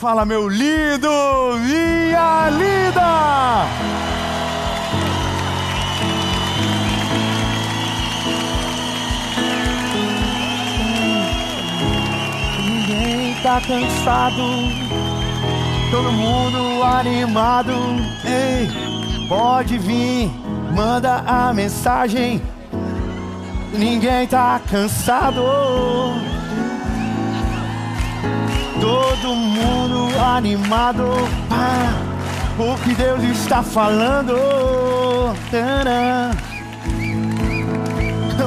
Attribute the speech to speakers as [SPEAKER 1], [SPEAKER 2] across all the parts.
[SPEAKER 1] Fala, meu lindo, minha linda! Ninguém tá cansado, todo mundo animado. Ei, pode vir, manda a mensagem. Ninguém tá cansado, todo mundo animado. O que Deus está falando.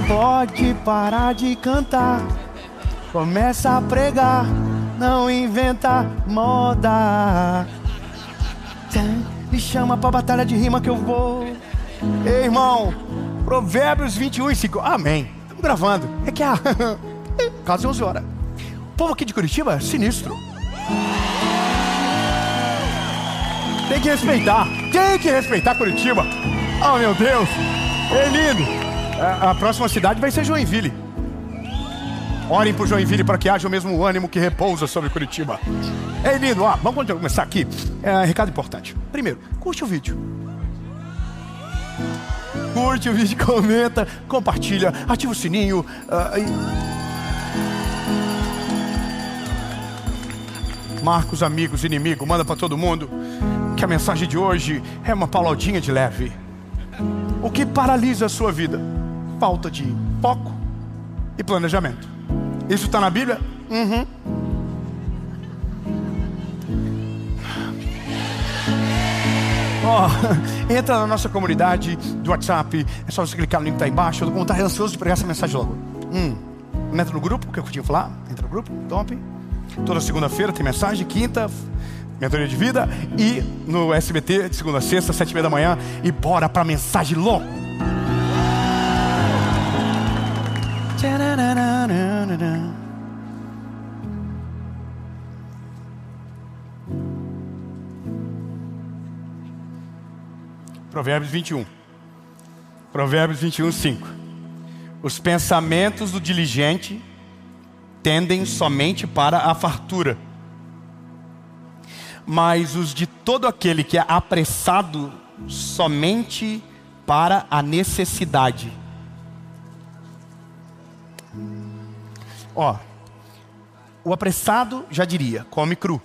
[SPEAKER 1] Pode parar de cantar, começa a pregar, não inventa moda. Me chama pra batalha de rima que eu vou. Ei, irmão, Provérbios 21:5. Amém. Estamos gravando. É que quase 11 horas. O povo aqui de Curitiba é sinistro. Tem que respeitar Curitiba. Oh, meu Deus. É lindo. A próxima cidade vai ser Joinville. Orem por Joinville para que haja o mesmo ânimo que repousa sobre Curitiba. É lindo. Vamos começar aqui. Recado importante. Primeiro, curte o vídeo. Curte o vídeo, comenta, compartilha, ativa o sininho. Marca os amigos, inimigos, manda para todo mundo que a mensagem de hoje é uma pauladinha de leve. O que paralisa a sua vida? Falta de foco e planejamento. Isso está na Bíblia? Entra na nossa comunidade do WhatsApp. É só você clicar no link que está embaixo. Eu vou estar ansioso de pregar essa mensagem logo. Entra no grupo, que eu tinha que falar. Entra no grupo, top. Toda segunda-feira tem mensagem. Quinta, mentoria de vida. E no SBT, de segunda a sexta, 7h30 da manhã. E bora pra mensagem logo. Provérbios 21. Provérbios 21:5. Os pensamentos do diligente tendem somente para a fartura, mas os de todo aquele que é apressado somente para a necessidade. O apressado já diria, come cru.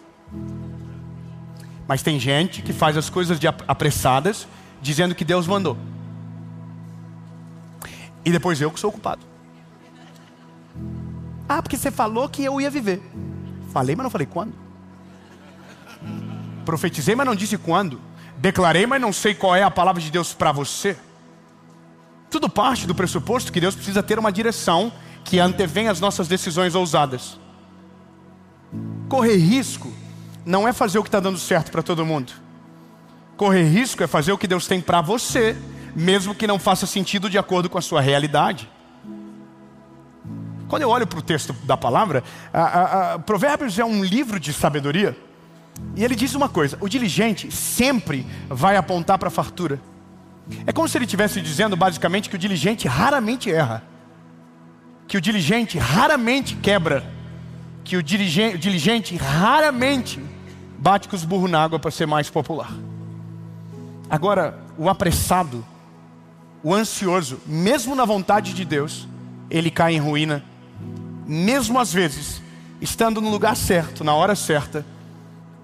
[SPEAKER 1] Mas tem gente que faz as coisas apressadas, dizendo que Deus mandou. E depois eu que sou o culpado. Porque você falou que eu ia viver. Falei, mas não falei quando. Profetizei, mas não disse quando. Declarei, mas não sei qual é a palavra de Deus para você. Tudo parte do pressuposto que Deus precisa ter uma direção que antevém as nossas decisões ousadas. Correr risco não é fazer o que está dando certo para todo mundo. Correr risco é fazer o que Deus tem para você, mesmo que não faça sentido de acordo com a sua realidade. Quando eu olho para o texto da palavra, Provérbios é um livro de sabedoria. E ele diz uma coisa: o diligente sempre vai apontar para a fartura. É como se ele estivesse dizendo basicamente que o diligente raramente erra, que o diligente raramente quebra, que o diligente raramente bate com os burros na água para ser mais popular. Agora, o apressado, o ansioso, mesmo na vontade de Deus, ele cai em ruína. Mesmo às vezes, estando no lugar certo, na hora certa,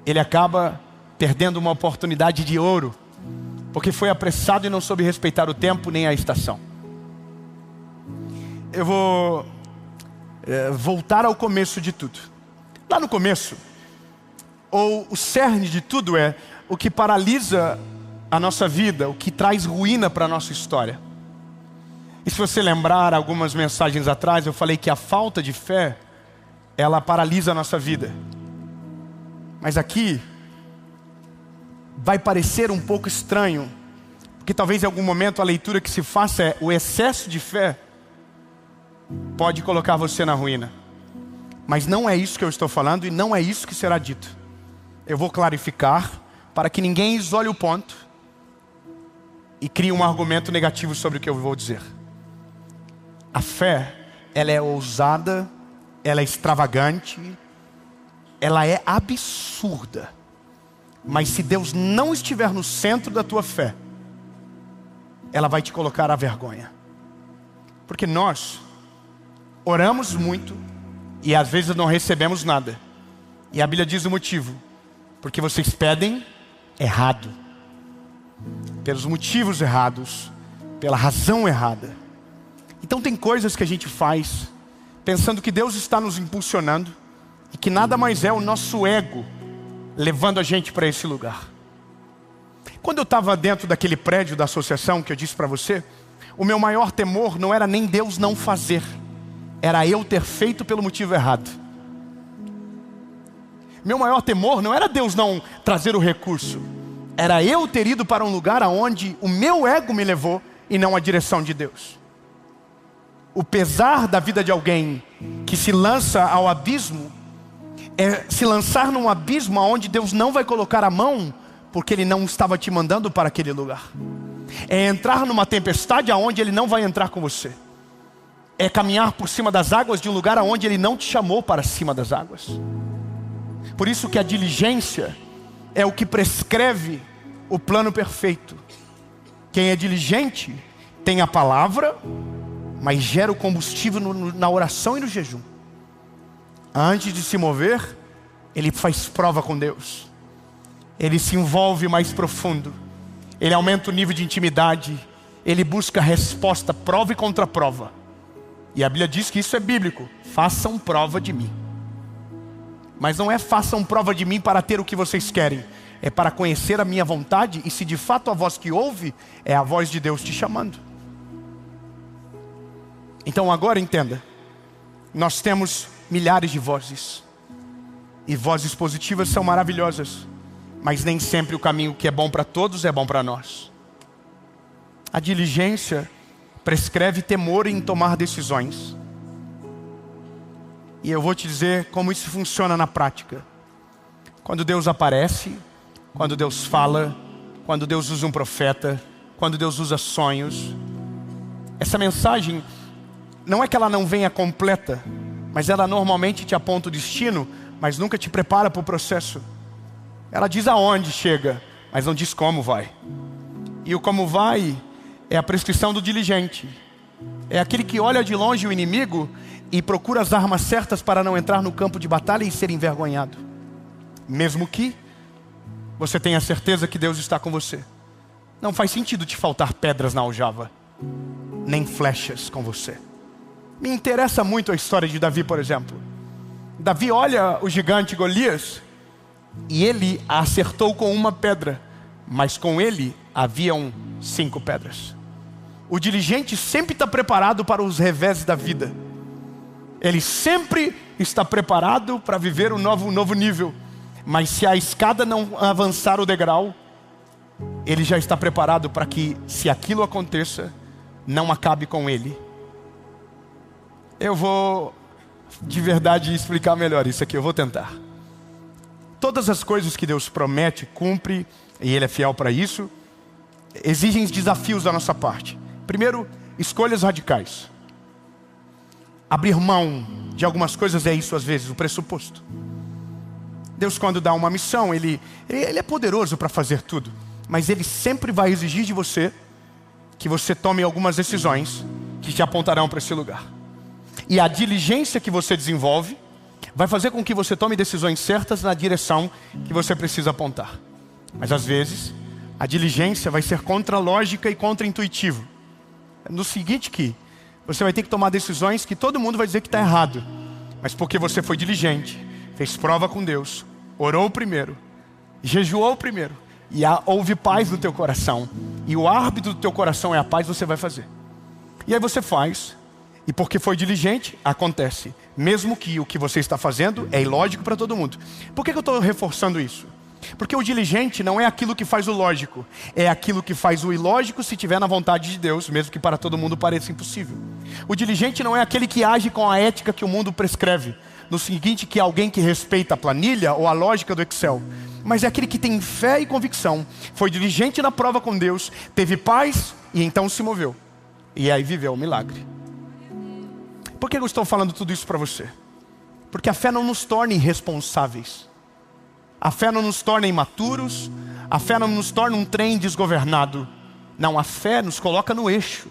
[SPEAKER 1] ele acaba perdendo uma oportunidade de ouro, porque foi apressado e não soube respeitar o tempo nem a estação. Eu vou voltar ao começo de tudo. Lá no começo, ou o cerne de tudo é o que paralisa a nossa vida, o que traz ruína para a nossa história. E se você lembrar algumas mensagens atrás, eu falei que a falta de fé, ela paralisa a nossa vida. Mas aqui vai parecer um pouco estranho, porque talvez em algum momento a leitura que se faça é: o excesso de fé pode colocar você na ruína. Mas não é isso que eu estou falando e não é isso que será dito. Eu vou clarificar para que ninguém isole o ponto e crie um argumento negativo sobre o que eu vou dizer. A fé, ela é ousada, ela é extravagante, ela é absurda. Mas se Deus não estiver no centro da tua fé, ela vai te colocar à vergonha. Porque nós oramos muito e às vezes não recebemos nada. E a Bíblia diz o motivo: porque vocês pedem errado, pelos motivos errados, pela razão errada. Então tem coisas que a gente faz pensando que Deus está nos impulsionando e que nada mais é o nosso ego levando a gente para esse lugar. Quando eu estava dentro daquele prédio da associação que eu disse para você, o meu maior temor não era nem Deus não fazer, era eu ter feito pelo motivo errado. Meu maior temor não era Deus não trazer o recurso, era eu ter ido para um lugar aonde o meu ego me levou e não a direção de Deus. O pesar da vida de alguém que se lança ao abismo é se lançar num abismo onde Deus não vai colocar a mão, porque Ele não estava te mandando para aquele lugar. É entrar numa tempestade aonde Ele não vai entrar com você. É caminhar por cima das águas de um lugar aonde Ele não te chamou para cima das águas. Por isso que a diligência é o que prescreve o plano perfeito. Quem é diligente tem a palavra, mas gera o combustível na oração e no jejum. Antes de se mover, ele faz prova com Deus. Ele se envolve mais profundo. Ele aumenta o nível de intimidade. Ele busca resposta, prova e contraprova. E a Bíblia diz que isso é bíblico. Façam prova de mim. Mas não é façam prova de mim para ter o que vocês querem. É para conhecer a minha vontade e se de fato a voz que ouve é a voz de Deus te chamando. Então agora entenda. Nós temos milhares de vozes. E vozes positivas são maravilhosas. Mas nem sempre o caminho que é bom para todos é bom para nós. A diligência prescreve temor em tomar decisões. E eu vou te dizer como isso funciona na prática. Quando Deus aparece, quando Deus fala, quando Deus usa um profeta, quando Deus usa sonhos. Essa mensagem não é que ela não venha completa, mas ela normalmente te aponta o destino, mas nunca te prepara para o processo. Ela diz aonde chega, mas não diz como vai. E o como vai é a prescrição do diligente. É aquele que olha de longe o inimigo e procura as armas certas para não entrar no campo de batalha e ser envergonhado. Mesmo que você tenha certeza que Deus está com você. Não faz sentido te faltar pedras na aljava, nem flechas com você. Me interessa muito a história de Davi, por exemplo. Davi olha o gigante Golias e ele a acertou com uma pedra, mas com ele haviam 5 pedras. O diligente sempre está preparado para os reveses da vida. Ele sempre está preparado para viver um novo nível. Mas se a escada não avançar o degrau, ele já está preparado para que, se aquilo aconteça, não acabe com ele. Eu vou de verdade explicar melhor isso aqui, eu vou tentar. Todas as coisas que Deus promete, cumpre, e Ele é fiel para isso, exigem desafios da nossa parte. Primeiro, escolhas radicais. Abrir mão de algumas coisas é isso às vezes, o pressuposto. Deus, quando dá uma missão, Ele é poderoso para fazer tudo. Mas Ele sempre vai exigir de você que você tome algumas decisões que te apontarão para esse lugar. E a diligência que você desenvolve vai fazer com que você tome decisões certas na direção que você precisa apontar. Mas às vezes, a diligência vai ser contra-lógica e contra-intuitivo. No seguinte que você vai ter que tomar decisões que todo mundo vai dizer que está errado. Mas porque você foi diligente, fez prova com Deus, orou primeiro, jejuou primeiro, e houve paz no teu coração, e o árbitro do teu coração é a paz, você vai fazer. E aí você faz, e porque foi diligente, acontece. Mesmo que o que você está fazendo é ilógico para todo mundo. Por que eu estou reforçando isso? Porque o diligente não é aquilo que faz o lógico, é aquilo que faz o ilógico se estiver na vontade de Deus, mesmo que para todo mundo pareça impossível. O diligente não é aquele que age com a ética que o mundo prescreve, no seguinte que é alguém que respeita a planilha ou a lógica do Excel, mas é aquele que tem fé e convicção, foi diligente na prova com Deus, teve paz e então se moveu. E aí viveu o milagre. Por que eu estou falando tudo isso para você? Porque a fé não nos torna irresponsáveis. A fé não nos torna imaturos. A fé não nos torna um trem desgovernado. Não, a fé nos coloca no eixo.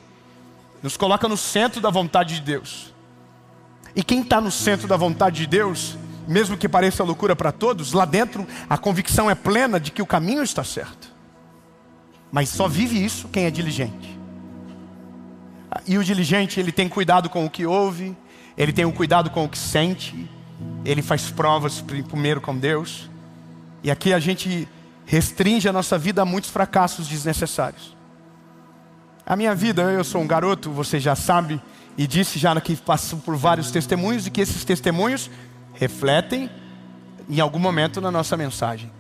[SPEAKER 1] Nos coloca no centro da vontade de Deus. E quem está no centro da vontade de Deus, mesmo que pareça loucura para todos, lá dentro a convicção é plena de que o caminho está certo. Mas só vive isso quem é diligente. E o diligente, ele tem cuidado com o que ouve, ele tem o cuidado com o que sente, ele faz provas primeiro com Deus. E aqui a gente restringe a nossa vida a muitos fracassos desnecessários. A minha vida, eu sou um garoto, você já sabe, e disse já que passou por vários testemunhos, e que esses testemunhos refletem em algum momento na nossa mensagem.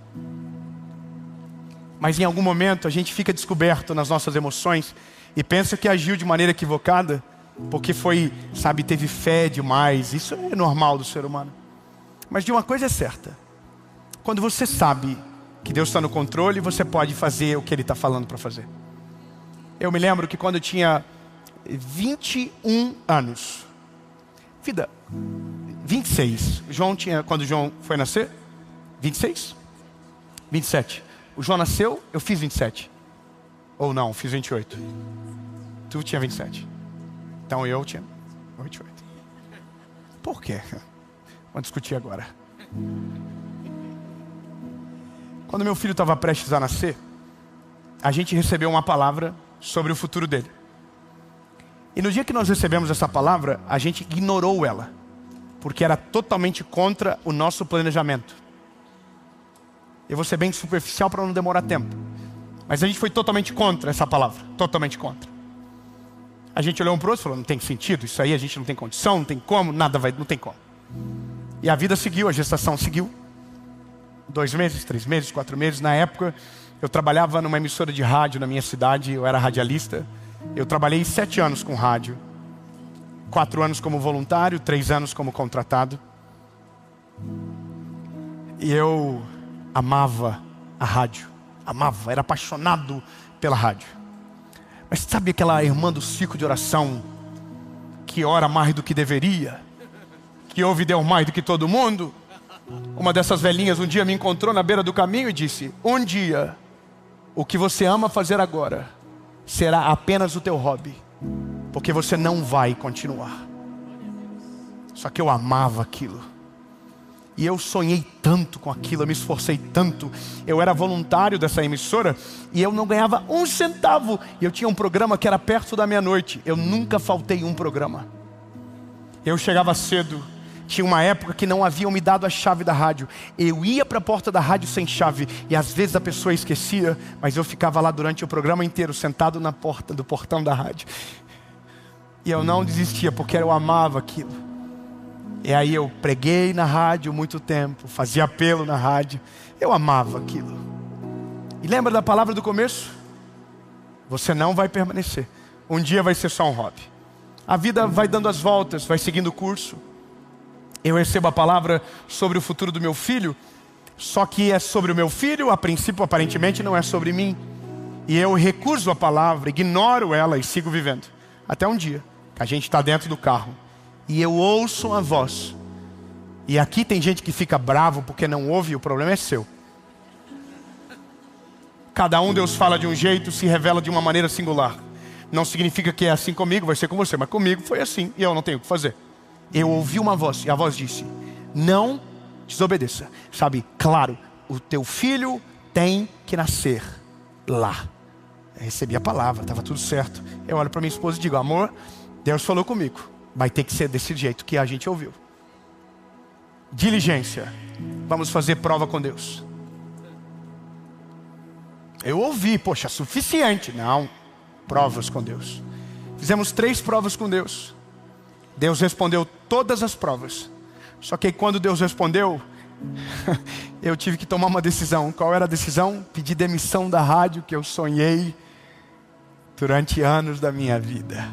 [SPEAKER 1] Mas em algum momento a gente fica descoberto nas nossas emoções e pensa que agiu de maneira equivocada, porque teve fé demais. Isso é normal do ser humano. Mas de uma coisa é certa: quando você sabe que Deus está no controle, você pode fazer o que Ele está falando para fazer. Eu me lembro que quando eu tinha 21 anos, 26, quando o João foi nascer, 26? 27. O João nasceu, eu fiz 27. Ou não, fiz 28. Tu tinha 27. Então eu tinha 28. Por quê? Vamos discutir agora. Quando meu filho estava prestes a nascer, a gente recebeu uma palavra sobre o futuro dele. E no dia que nós recebemos essa palavra, a gente ignorou ela, porque era totalmente contra o nosso planejamento. Eu vou ser bem superficial para não demorar tempo, mas a gente foi totalmente contra essa palavra, totalmente contra. A gente olhou um para o outro e falou: não tem sentido, isso aí a gente não tem condição, não tem como, não tem como. E a vida seguiu, a gestação seguiu. 2 meses, 3 meses, 4 meses. Na época, eu trabalhava numa emissora de rádio na minha cidade, eu era radialista. Eu trabalhei 7 anos com rádio. 4 anos como voluntário, 3 anos como contratado. E eu amava a rádio. Amava, era apaixonado pela rádio. Mas sabe aquela irmã do ciclo de oração, que ora mais do que deveria, que ouve Deus mais do que todo mundo? Uma dessas velhinhas um dia me encontrou na beira do caminho e disse: um dia, o que você ama fazer agora será apenas o teu hobby, porque você não vai continuar. Só que eu amava aquilo. E eu sonhei tanto com aquilo, eu me esforcei tanto. Eu era voluntário dessa emissora e eu não ganhava 1 centavo. E eu tinha um programa que era perto da meia-noite. Eu nunca faltei um programa. Eu chegava cedo. Tinha uma época que não haviam me dado a chave da rádio. Eu ia para a porta da rádio sem chave. E às vezes a pessoa esquecia, mas eu ficava lá durante o programa inteiro, sentado na porta do portão da rádio. E eu não desistia, porque eu amava aquilo. E aí eu preguei na rádio muito tempo, fazia apelo na rádio. Eu amava aquilo. E lembra da palavra do começo? Você não vai permanecer. Um dia vai ser só um hobby. A vida vai dando as voltas, vai seguindo o curso. Eu recebo a palavra sobre o futuro do meu filho, só que é sobre o meu filho, a princípio aparentemente não é sobre mim. E eu recuso a palavra, ignoro ela e sigo vivendo. Até um dia, que a gente está dentro do carro e eu ouço uma voz. E aqui tem gente que fica bravo porque não ouve, e o problema é seu. Cada um Deus fala de um jeito, se revela de uma maneira singular. Não significa que é assim comigo, vai ser com você, mas comigo foi assim e eu não tenho o que fazer. Eu ouvi uma voz e a voz disse: não desobedeça. Sabe, claro, o teu filho tem que nascer lá. Eu recebi a palavra, estava tudo certo. Eu olho para minha esposa e digo: amor, Deus falou comigo, vai ter que ser desse jeito que a gente ouviu. Diligência. Vamos fazer prova com Deus. Eu ouvi, poxa, suficiente. Não, provas com Deus. Fizemos 3 provas com Deus. Deus respondeu todas as provas. Só que quando Deus respondeu, eu tive que tomar uma decisão. Qual era a decisão? Pedir demissão da rádio que eu sonhei durante anos da minha vida.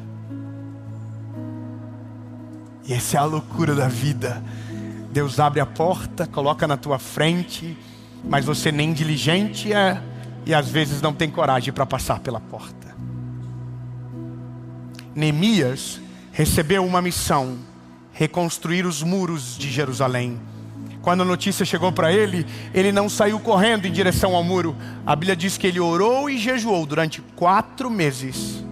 [SPEAKER 1] E essa é a loucura da vida. Deus abre a porta, coloca na tua frente, mas você nem diligente é, e às vezes não tem coragem para passar pela porta. Neemias recebeu uma missão, reconstruir os muros de Jerusalém. Quando a notícia chegou para ele, ele não saiu correndo em direção ao muro. A Bíblia diz que ele orou e jejuou durante 4 meses.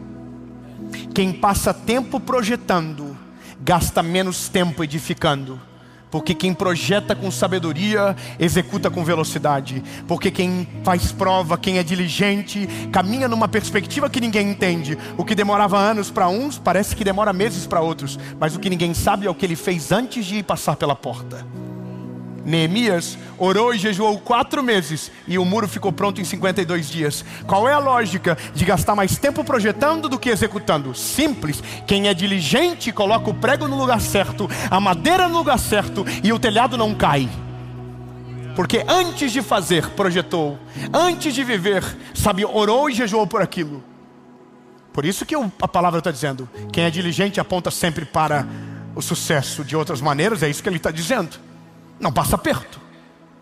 [SPEAKER 1] Quem passa tempo projetando, gasta menos tempo edificando. Porque quem projeta com sabedoria, executa com velocidade. Porque quem faz prova, quem é diligente, caminha numa perspectiva que ninguém entende. O que demorava anos para uns, parece que demora meses para outros. Mas o que ninguém sabe é o que ele fez antes de ir passar pela porta. Neemias orou e jejuou 4 meses e o muro ficou pronto em 52 dias. Qual é a lógica de gastar mais tempo projetando do que executando? Simples. Quem é diligente coloca o prego no lugar certo, a madeira no lugar certo e o telhado não cai. Porque antes de fazer, projetou. Antes de viver, sabe, orou e jejuou por aquilo. Por isso que a palavra está dizendo, quem é diligente aponta sempre para o sucesso. De outras maneiras, é isso que ele está dizendo. Não passa aperto.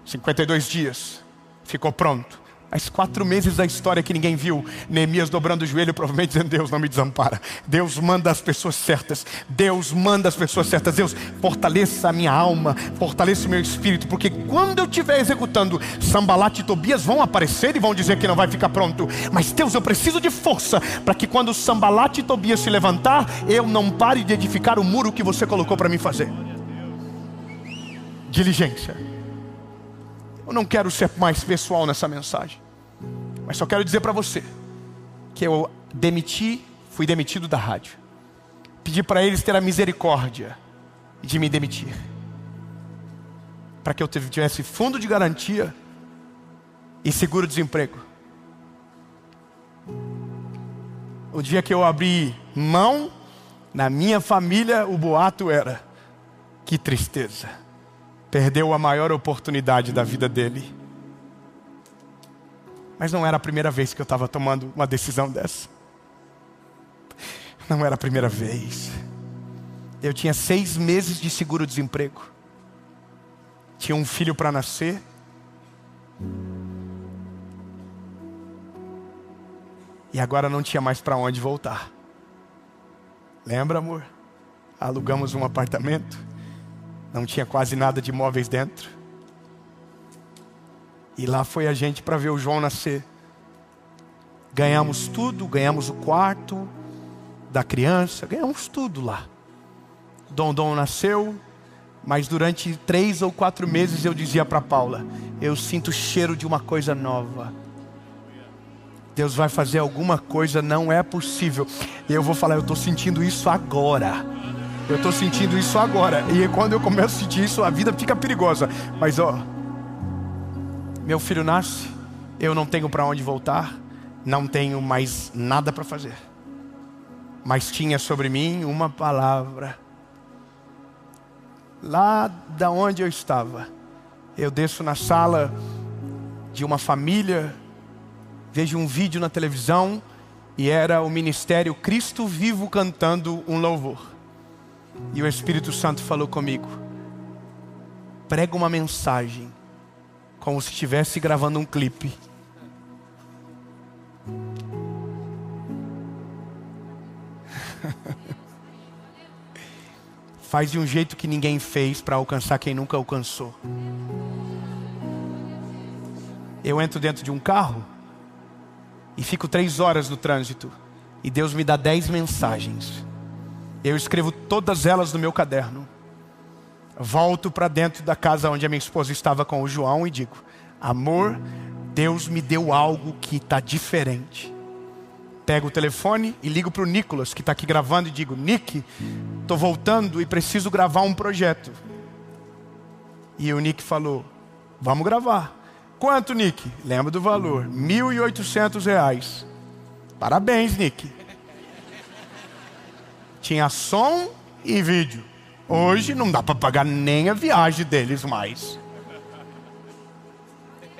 [SPEAKER 1] 52 dias, ficou pronto. Mas 4 meses da história que ninguém viu. Neemias dobrando o joelho, provavelmente dizendo: Deus não me desampara. Deus manda as pessoas certas. Deus manda as pessoas certas. Deus, fortaleça a minha alma, fortaleça o meu espírito. Porque quando eu estiver executando, Sambalat e Tobias vão aparecer e vão dizer que não vai ficar pronto. Mas Deus, eu preciso de força para que quando Sambalat e Tobias se levantar, eu não pare de edificar o muro que você colocou para mim fazer. Diligência. Eu não quero ser mais pessoal nessa mensagem, mas só quero dizer para você que eu fui demitido da rádio. Pedi para eles ter a misericórdia de me demitir, para que eu tivesse fundo de garantia e seguro-desemprego. O dia que eu abri mão, na minha família o boato era: que tristeza. Perdeu a maior oportunidade da vida dele. Mas não era a primeira vez que eu estava tomando uma decisão dessa. Não era a primeira vez. Eu tinha 6 meses de seguro-desemprego. Tinha um filho para nascer. E agora não tinha mais para onde voltar. Lembra, amor? Alugamos um apartamento. Não tinha quase nada de móveis dentro. E lá foi a gente para ver o João nascer. Ganhamos tudo, ganhamos o quarto da criança, ganhamos tudo lá. Dom nasceu, mas durante 3 ou 4 meses eu dizia para Paula: eu sinto o cheiro de uma coisa nova. Deus vai fazer alguma coisa, não é possível. E eu vou falar: eu estou sentindo isso agora. Eu estou sentindo isso agora. E quando eu começo a sentir isso, a vida fica perigosa. Mas meu filho nasce, eu não tenho para onde voltar, não tenho mais nada para fazer. Mas tinha sobre mim uma palavra. Lá da onde eu estava, eu desço na sala de uma família, vejo um vídeo na televisão e era o ministério Cristo Vivo cantando um louvor. E o Espírito Santo falou comigo: prega uma mensagem como se estivesse gravando um clipe. Faz de um jeito que ninguém fez para alcançar quem nunca alcançou. Eu entro dentro de um carro e fico 3 horas no trânsito e Deus me dá 10 mensagens. Eu escrevo todas elas no meu caderno. Volto para dentro da casa onde a minha esposa estava com o João e digo: amor, Deus me deu algo que está diferente. Pego o telefone e ligo para o Nicolas, que está aqui gravando, e digo: Nick, estou voltando e preciso gravar um projeto. E o Nick falou: vamos gravar. Quanto, Nick? Lembra do valor, R$1.800. Parabéns, Nick. Tinha som e vídeo. Hoje não dá para pagar nem a viagem deles mais.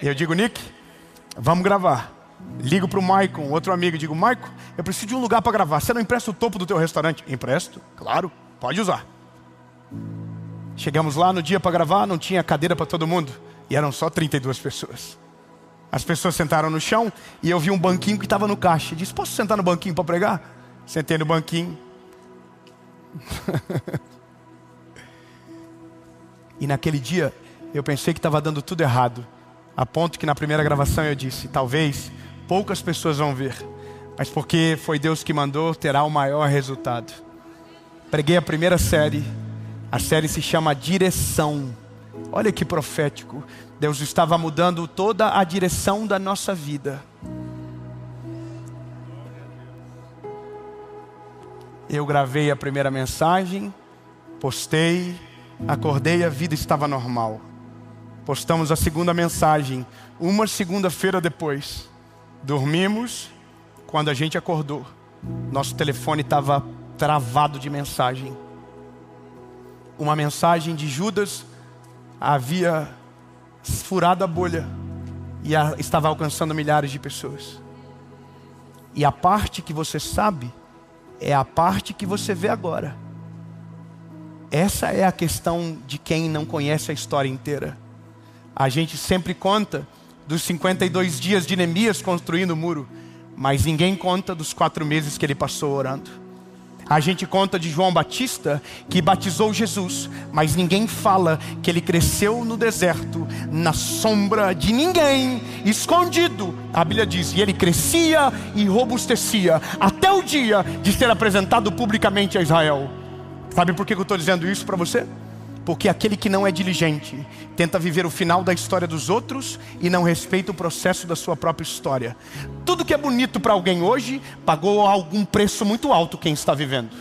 [SPEAKER 1] E eu digo: Nick, vamos gravar. Ligo para o Maicon, outro amigo, e digo: Maicon, eu preciso de um lugar para gravar. Você não empresta o topo do teu restaurante? Empresto, claro, pode usar. Chegamos lá no dia para gravar, não tinha cadeira para todo mundo. E eram só 32 pessoas. As pessoas sentaram no chão e eu vi um banquinho que estava no caixa. Eu disse: posso sentar no banquinho para pregar? Sentei no banquinho. E naquele dia, eu pensei que estava dando tudo errado. A ponto que na primeira gravação eu disse, talvez poucas pessoas vão ver, mas porque foi Deus que mandou, terá o maior resultado. Preguei a primeira série. A série se chama Direção. Olha que profético. Deus estava mudando toda a direção da nossa vida. Eu gravei a primeira mensagem, postei, acordei e a vida estava normal. Postamos a segunda mensagem, uma segunda-feira depois. Dormimos, quando a gente acordou, nosso telefone estava travado de mensagem. Uma mensagem de Judas havia furado a bolha e estava alcançando milhares de pessoas. E a parte que você sabe é a parte que você vê agora. Essa é a questão de quem não conhece a história inteira. A gente sempre conta dos 52 dias de Neemias construindo o muro, mas ninguém conta dos 4 meses que ele passou orando. A gente conta de João Batista, que batizou Jesus, mas ninguém fala que ele cresceu no deserto, na sombra de ninguém, escondido. A Bíblia diz, e ele crescia e robustecia, até o dia de ser apresentado publicamente a Israel. Sabe por que eu estou dizendo isso para você? Porque aquele que não é diligente tenta viver o final da história dos outros e não respeita o processo da sua própria história. Tudo que é bonito para alguém hoje pagou algum preço muito alto quem está vivendo.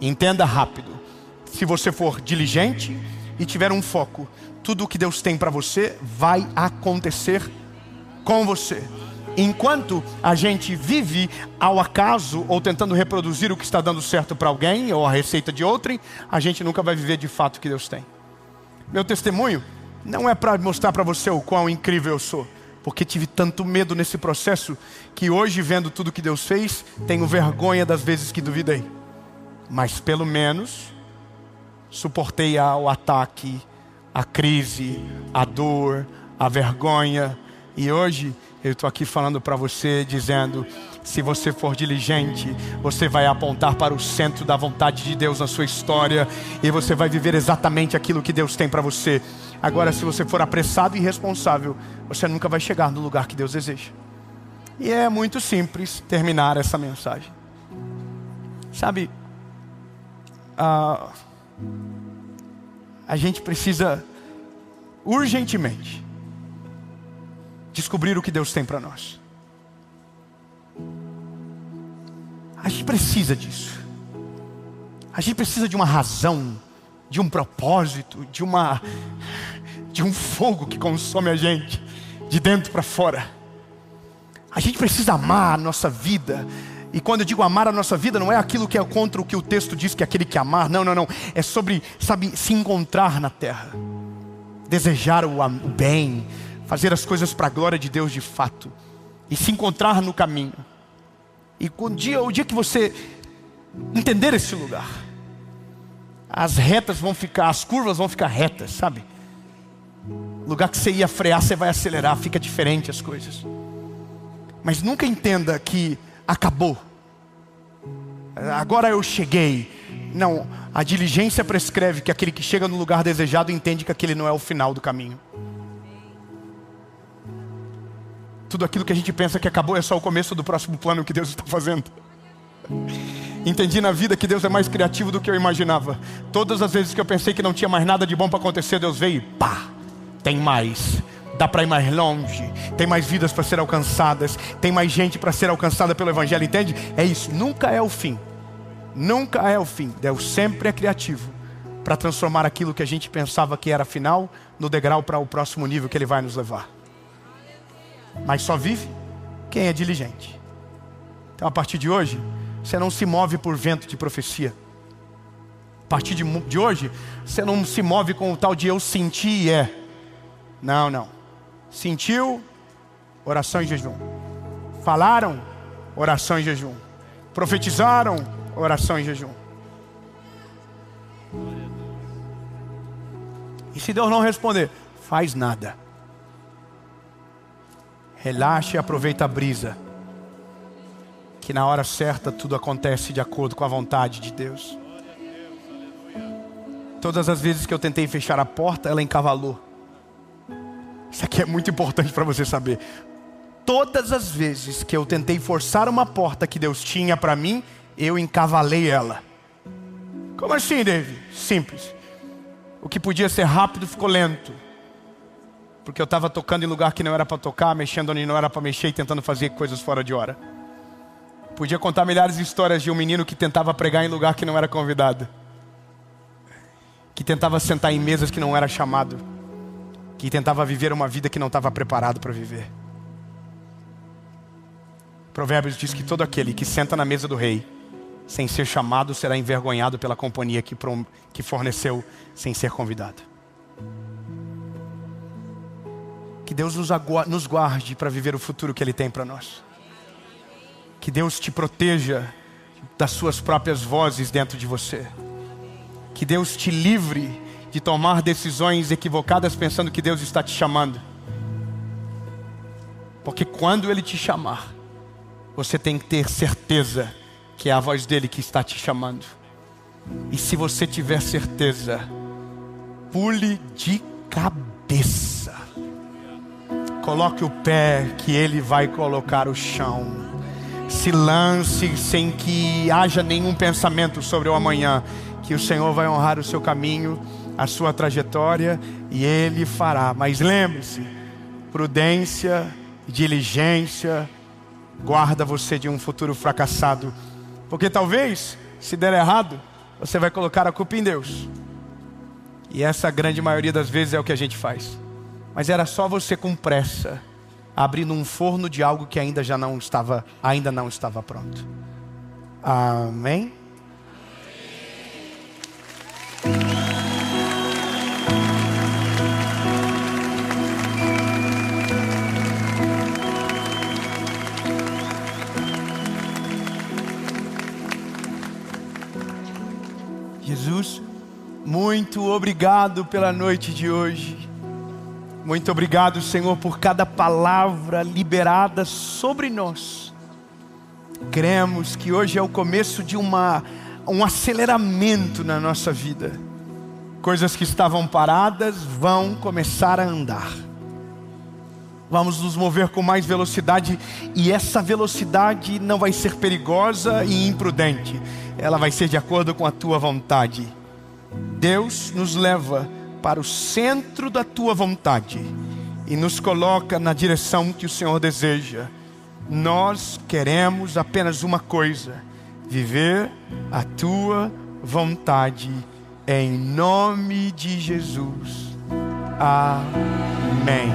[SPEAKER 1] Entenda rápido. Se você for diligente e tiver um foco, tudo o que Deus tem para você vai acontecer com você. Enquanto a gente vive ao acaso ou tentando reproduzir o que está dando certo para alguém ou a receita de outrem, a gente nunca vai viver de fato o que Deus tem. Meu testemunho não é para mostrar para você o quão incrível eu sou, porque tive tanto medo nesse processo que hoje, vendo tudo que Deus fez, tenho vergonha das vezes que duvidei. Mas pelo menos suportei o ataque, a crise, a dor, a vergonha. E hoje eu estou aqui falando para você, dizendo, se você for diligente, você vai apontar para o centro da vontade de Deus na sua história, e você vai viver exatamente aquilo que Deus tem para você. Agora, se você for apressado e irresponsável, você nunca vai chegar no lugar que Deus deseja. E é muito simples terminar essa mensagem. Sabe, a gente precisa urgentemente descobrir o que Deus tem para nós. A gente precisa disso. A gente precisa de uma razão, de um propósito, de um fogo que consome a gente, de dentro para fora. A gente precisa amar a nossa vida. E quando eu digo amar a nossa vida, não é aquilo que é contra o que o texto diz, que é aquele que amar. Não. É sobre, sabe, se encontrar na terra. Desejar o bem. Fazer as coisas para a glória de Deus de fato. E se encontrar no caminho. E o dia que você entender esse lugar, as curvas vão ficar retas, sabe? Lugar que você ia frear, você vai acelerar, fica diferente as coisas. Mas nunca entenda que acabou. Agora eu cheguei. Não, a diligência prescreve que aquele que chega no lugar desejado entende que aquele não é o final do caminho. Tudo aquilo que a gente pensa que acabou é só o começo do próximo plano que Deus está fazendo. Entendi na vida que Deus é mais criativo do que eu imaginava. Todas as vezes que eu pensei que não tinha mais nada de bom para acontecer, Deus veio e pá, tem mais. Dá para ir mais longe. Tem mais vidas para ser alcançadas. Tem mais gente para ser alcançada pelo Evangelho, entende? É isso, nunca é o fim. Nunca é o fim. Deus sempre é criativo para transformar aquilo que a gente pensava que era final no degrau para o próximo nível que Ele vai nos levar. Mas só vive quem é diligente. Então a partir de hoje, você não se move por vento de profecia. A partir de hoje, você não se move com o tal de eu senti e é. Não. Sentiu, oração e jejum. Falaram, oração e jejum. Profetizaram, oração e jejum. E se Deus não responder, faz nada. Relaxa e aproveita a brisa. Que na hora certa tudo acontece de acordo com a vontade de Deus. Todas as vezes que eu tentei fechar a porta, ela encavalou. Isso aqui é muito importante para você saber. Todas as vezes que eu tentei forçar uma porta que Deus tinha para mim, eu encavalei ela. Como assim, David? Simples. O que podia ser rápido ficou lento. Porque eu estava tocando em lugar que não era para tocar, mexendo onde não era para mexer e tentando fazer coisas fora de hora. Podia contar milhares de histórias de um menino que tentava pregar em lugar que não era convidado. Que tentava sentar em mesas que não era chamado. Que tentava viver uma vida que não estava preparado para viver. Provérbios diz que todo aquele que senta na mesa do rei, sem ser chamado, será envergonhado pela companhia que forneceu sem ser convidado. Que Deus nos guarde para viver o futuro que Ele tem para nós. Que Deus te proteja das suas próprias vozes dentro de você. Que Deus te livre de tomar decisões equivocadas pensando que Deus está te chamando. Porque quando Ele te chamar, você tem que ter certeza que é a voz dele que está te chamando. E se você tiver certeza, pule de cabeça. Coloque o pé que ele vai colocar o chão. Se lance sem que haja nenhum pensamento sobre o amanhã, que o Senhor vai honrar o seu caminho, a sua trajetória, e Ele fará. Mas lembre-se, prudência, diligência, guarda você de um futuro fracassado. Porque talvez, se der errado, você vai colocar a culpa em Deus. E essa grande maioria das vezes é o que a gente faz. Mas era só você com pressa, abrindo um forno de algo que ainda não estava pronto. Amém? Jesus, muito obrigado pela noite de hoje. Muito obrigado, Senhor, por cada palavra liberada sobre nós. Cremos que hoje é o começo de um aceleramento na nossa vida. Coisas que estavam paradas vão começar a andar. Vamos nos mover com mais velocidade, e essa velocidade não vai ser perigosa e imprudente. Ela vai ser de acordo com a tua vontade. Deus nos leva para o centro da tua vontade e nos coloca na direção que o Senhor deseja. Nós queremos apenas uma coisa: viver a tua vontade, em nome de Jesus. Amém.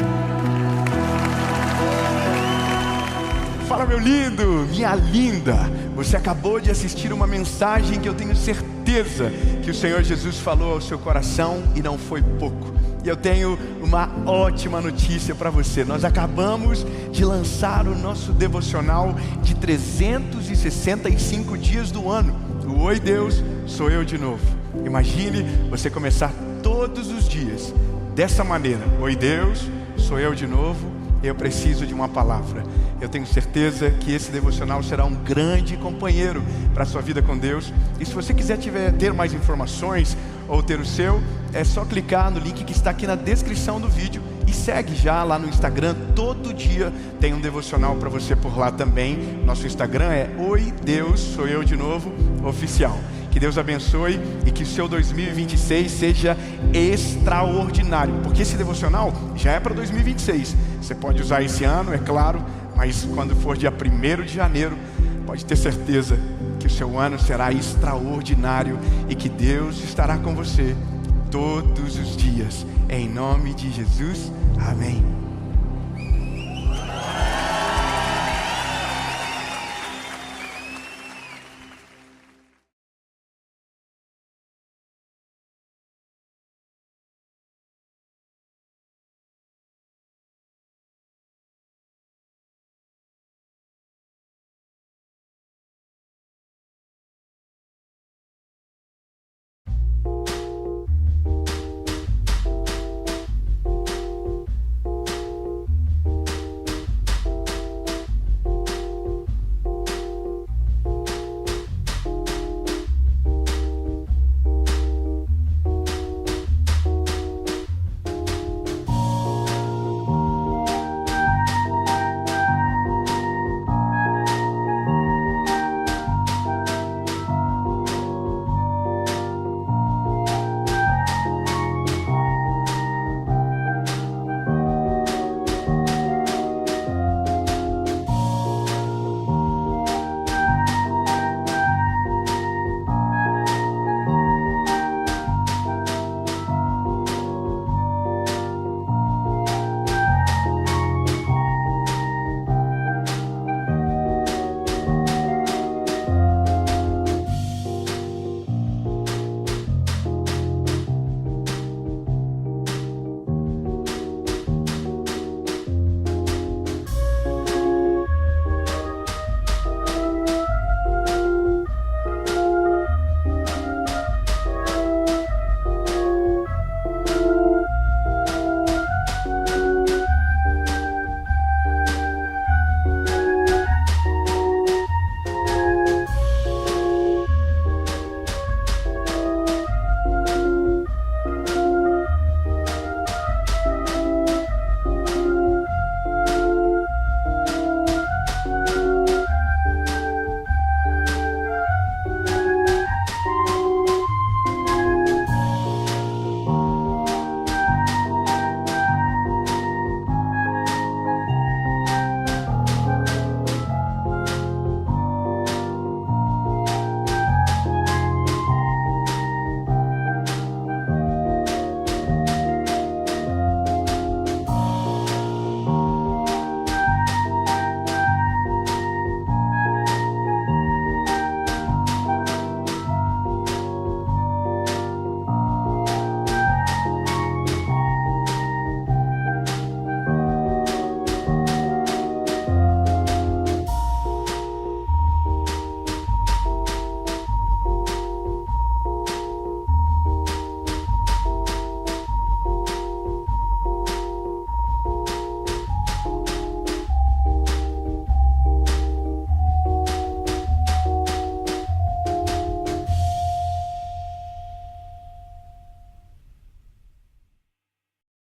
[SPEAKER 1] Fala, meu lindo, minha linda. Você acabou de assistir uma mensagem que eu tenho certeza que o Senhor Jesus falou ao seu coração, e não foi pouco. E eu tenho uma ótima notícia para você. Nós acabamos de lançar o nosso devocional de 365 dias do ano. O Oi Deus, sou eu de novo. Imagine você começar todos os dias dessa maneira: Oi Deus, sou eu de novo. Eu preciso de uma palavra. Eu tenho certeza que esse devocional será um grande companheiro para a sua vida com Deus. E se você quiser ter mais informações ou ter o seu, é só clicar no link que está aqui na descrição do vídeo e segue já lá no Instagram. Todo dia tem um devocional para você por lá também. Nosso Instagram é Oi Deus, sou eu de novo, oficial. Que Deus abençoe e que o seu 2026 seja extraordinário. Porque esse devocional já é para 2026. Você pode usar esse ano, é claro, mas quando for dia 1º de janeiro, pode ter certeza que o seu ano será extraordinário e que Deus estará com você todos os dias. Em nome de Jesus, amém.